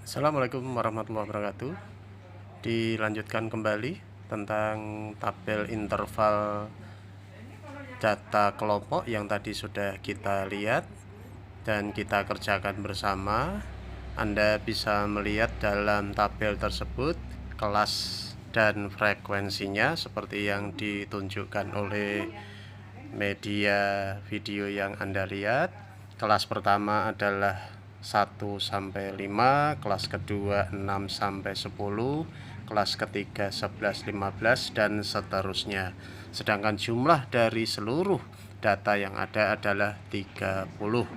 Assalamualaikum warahmatullahi wabarakatuh. Dilanjutkan kembali tentang tabel interval data kelompok yang tadi sudah kita lihat dan kita kerjakan bersama. Anda bisa melihat dalam tabel tersebut kelas dan frekuensinya seperti yang ditunjukkan oleh media video yang Anda lihat. Kelas pertama adalah 1 sampai 5, kelas kedua 6 sampai 10, kelas ketiga 11, 15 dan seterusnya. Sedangkan jumlah dari seluruh data yang ada adalah 30.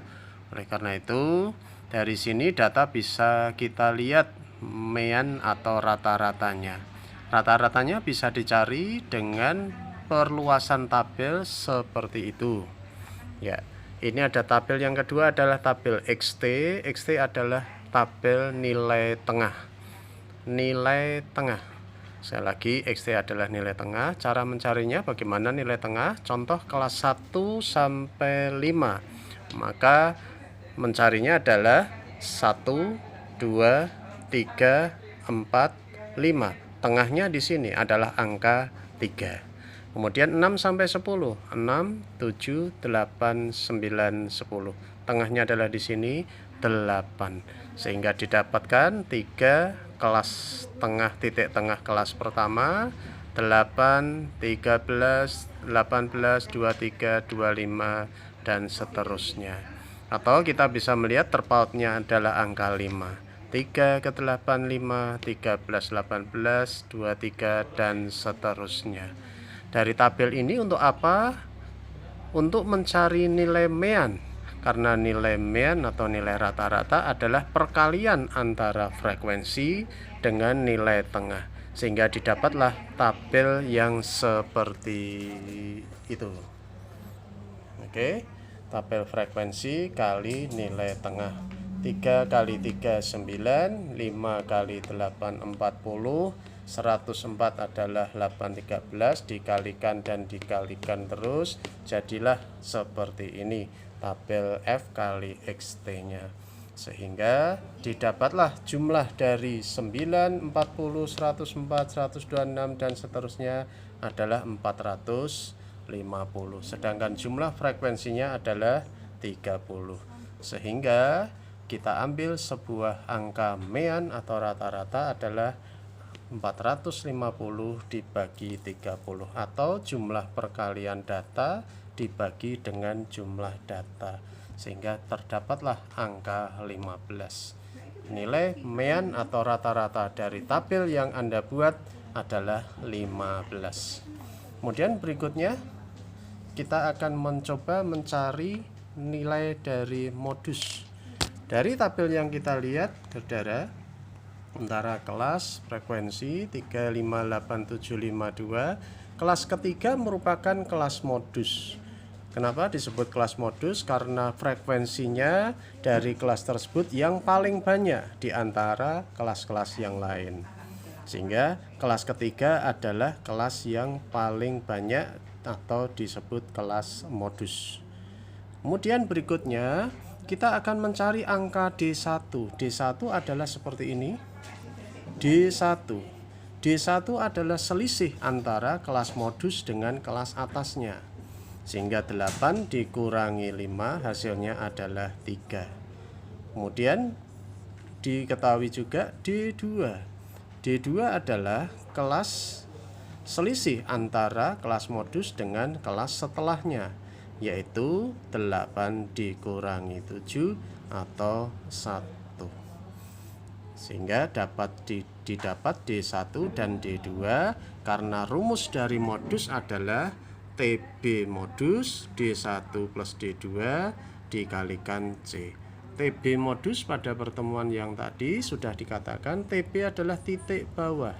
Oleh karena itu, dari sini data bisa kita lihat mean atau rata-ratanya. Rata-ratanya bisa dicari dengan perluasan tabel seperti itu. Ya, ini ada tabel yang kedua adalah tabel XT. XT adalah tabel nilai tengah. Nilai tengah. Sekali lagi, XT adalah nilai tengah. Cara mencarinya bagaimana nilai tengah? Contoh kelas 1 sampai 5. Maka mencarinya adalah 1, 2, 3, 4, 5. Tengahnya di sini adalah angka 3. Kemudian 6 sampai 10. 6, 7, 8, 9, 10. Tengahnya adalah di sini 8. Sehingga didapatkan 3 kelas tengah titik tengah kelas pertama 8, 13, 18, 23, 25 dan seterusnya. Atau kita bisa melihat terpautnya adalah angka 5. 3 ke 8, 5, 13, 18, 23 dan seterusnya. Dari tabel ini untuk apa? Untuk mencari nilai mean. Karena nilai mean atau nilai rata-rata adalah perkalian antara frekuensi dengan nilai tengah. Sehingga didapatlah tabel yang seperti itu. Oke, tabel frekuensi kali nilai tengah. 3 kali 3 9, 5 kali 8 40, 104 adalah 813, dikalikan dan dikalikan terus, jadilah seperti ini tabel F kali XT nya. Sehingga didapatlah jumlah dari 9, 40, 104, 126 dan seterusnya adalah 450. Sedangkan jumlah frekuensinya adalah 30. Sehingga kita ambil sebuah angka mean atau rata-rata adalah 450 dibagi 30 atau jumlah perkalian data dibagi dengan jumlah data, sehingga terdapatlah angka 15. Nilai mean atau rata-rata dari tabel yang Anda buat adalah 15. Kemudian berikutnya kita akan mencoba mencari nilai dari modus. Dari tabel yang kita lihat, saudara, antara kelas frekuensi 358752, kelas ketiga merupakan kelas modus. Kenapa disebut kelas modus? Karena frekuensinya dari kelas tersebut yang paling banyak di antara kelas-kelas yang lain. Sehingga kelas ketiga adalah kelas yang paling banyak atau disebut kelas modus. Kemudian berikutnya kita akan mencari angka D1. D1 adalah seperti ini. D1. D1 adalah selisih antara kelas modus dengan kelas atasnya. Sehingga 8 dikurangi 5 hasilnya adalah 3. Kemudian diketahui juga D2. D2 adalah kelas selisih antara kelas modus dengan kelas setelahnya, yaitu 8 dikurangi 7 atau 1. Sehingga dapat didapat D1 dan D2 karena rumus dari modus adalah TB modus D1 plus D2 dikalikan C. TB modus pada pertemuan yang tadi sudah dikatakan TB adalah titik bawah.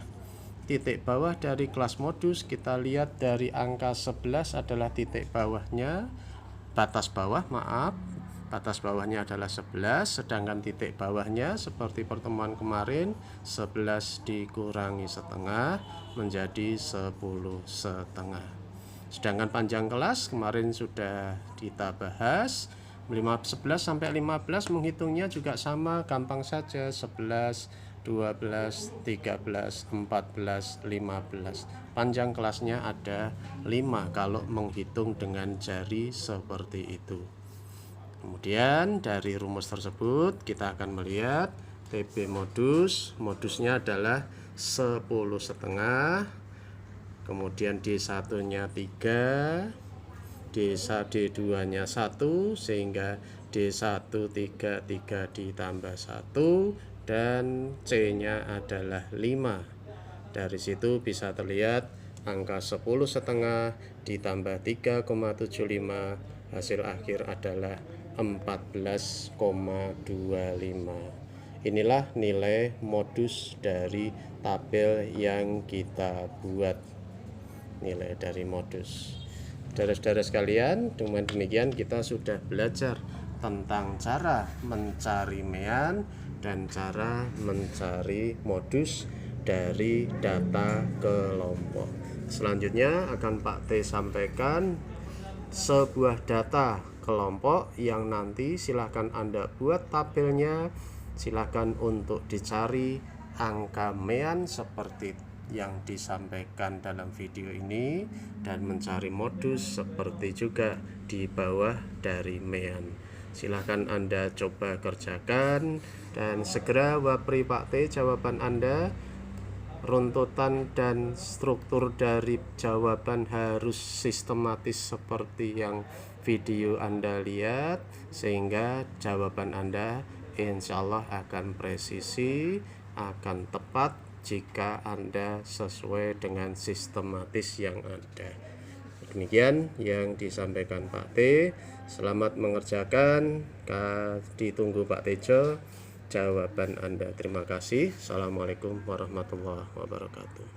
Titik bawah dari kelas modus kita lihat dari angka 11 adalah titik bawahnya, batas bawahnya adalah 11, sedangkan titik bawahnya seperti pertemuan kemarin 11 dikurangi setengah menjadi 10 setengah. Sedangkan panjang kelas kemarin sudah kita bahas, 11 sampai 15 menghitungnya juga sama, gampang saja. 11, 12, 13, 14, 15. Panjang kelasnya ada 5 kalau menghitung dengan jari seperti itu. Kemudian dari rumus tersebut kita akan melihat TB modusnya adalah 10,5, kemudian D1 nya 3, D2 nya 1, sehingga D1 3 ditambah 1, dan C nya adalah 5. Dari situ bisa terlihat angka 10,5 ditambah 3,75, hasil akhir adalah 14,25. Inilah nilai modus dari tabel yang kita buat. Nilai dari modus. Saudara-saudara sekalian, dengan demikian kita sudah belajar tentang cara mencari mean dan cara mencari modus dari data kelompok. Selanjutnya akan Pak T sampaikan sebuah data kelompok yang nanti silahkan Anda buat tabelnya. Silahkan untuk dicari angka mean seperti yang disampaikan dalam video ini, dan mencari modus seperti juga di bawah dari mean. Silahkan Anda coba kerjakan dan segera wapri Pak T jawaban Anda. Runtutan dan struktur dari jawaban harus sistematis seperti yang video Anda lihat, sehingga jawaban Anda insya Allah akan presisi, akan tepat jika Anda sesuai dengan sistematis yang ada. Demikian yang disampaikan Pak T. Selamat mengerjakan. Ditunggu Pak Tejo jawaban Anda. Terima kasih. Assalamualaikum warahmatullahi wabarakatuh.